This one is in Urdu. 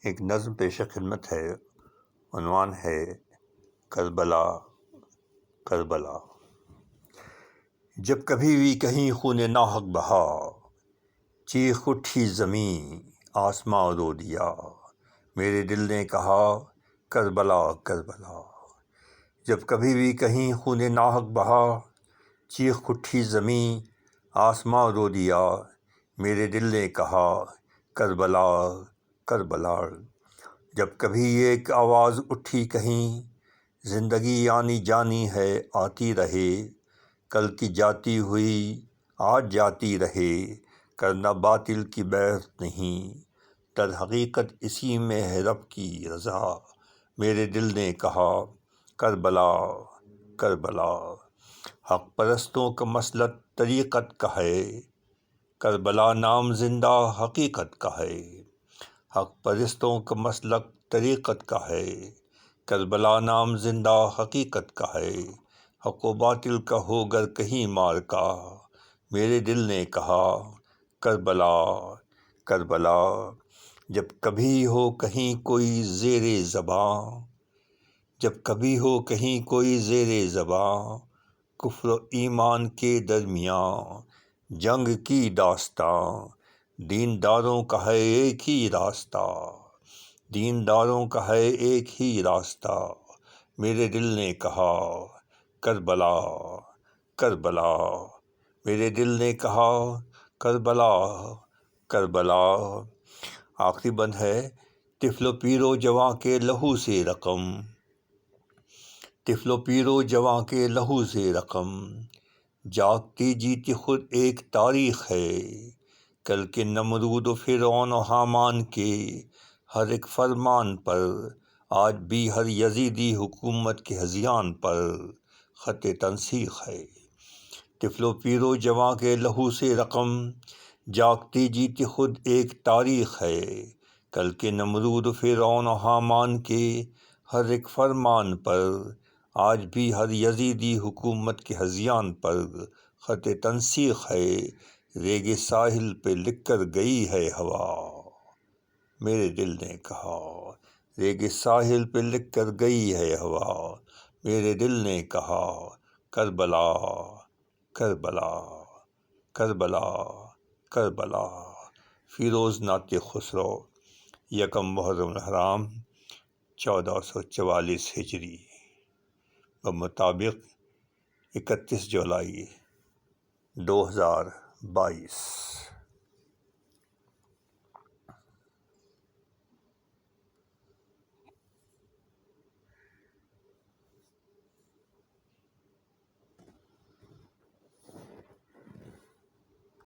ایک نظم پیش خدمت ہے، عنوان ہے کربلا کربلا۔ جب کبھی بھی کہیں خون ناحق بہا، چیخ اٹھی زمین آسماں رو دیا، میرے دل نے کہا کربلا کربلا۔ جب کبھی بھی کہیں خون ناحق بہا، چیخ اٹھی زمین آسماں رو دیا، میرے دل نے کہا کربلا کربلا۔ جب کبھی ایک آواز اٹھی کہیں، زندگی آنی جانی ہے آتی رہے، کل کی جاتی ہوئی آج جاتی رہے، کرنا باطل کی بحث نہیں، در حقیقت اسی میں ہے رب کی رضا، میرے دل نے کہا کربلا کربلا۔ حق پرستوں کا مسلک طریقت کا ہے، کربلا نام زندہ حقیقت کا ہے۔ حق پرستوں کا مسلک طریقت کا ہے، کربلا نام زندہ حقیقت کا ہے۔ حق و باطل کا ہو گر کہیں معرکہ، میرے دل نے کہا کربلا کربلا۔ جب کبھی ہو کہیں کوئی زیر زباں، جب کبھی ہو کہیں کوئی زیر زباں، کفر و ایمان کے درمیان جنگ کی داستاں، دینداروں کا ہے ایک ہی راستہ، دینداروں کا ہے ایک ہی راستہ، میرے دل نے کہا کربلا کربلا، میرے دل نے کہا کربلا کربلا۔ آخری بند ہے، طفل و پیر و جواں کے لہو سے رقم، طفل و پیر و جواں کے لہو سے رقم، جاگتی جیتی خود ایک تاریخ ہے، کل کے نمرود و فرعون و حامان کے ہر ایک فرمان پر، آج بھی ہر یزیدی حکومت کے ہذیان پر خط تنسیخ ہے۔ طفل و پیر و جواں کے لہو سے رقم، جاگتی جیتی خود ایک تاریخ ہے، کل کے نمرود و فرعون و حامان کے ہر ایک فرمان پر، آج بھی ہر یزیدی حکومت کے ہذیان پر خط تنسیخ ہے، ریگ ساحل پہ لکھ کر گئی ہے ہوا، میرے دل نے کہا ریگ ساحل پہ لکھ کر گئی ہے ہوا، میرے دل نے کہا کربلا کربلا کربلا کربلا۔ فیروز نعت خسرو، یکم محرم الحرام 1444 ہجری، بمطابق 31 جولائی 2022۔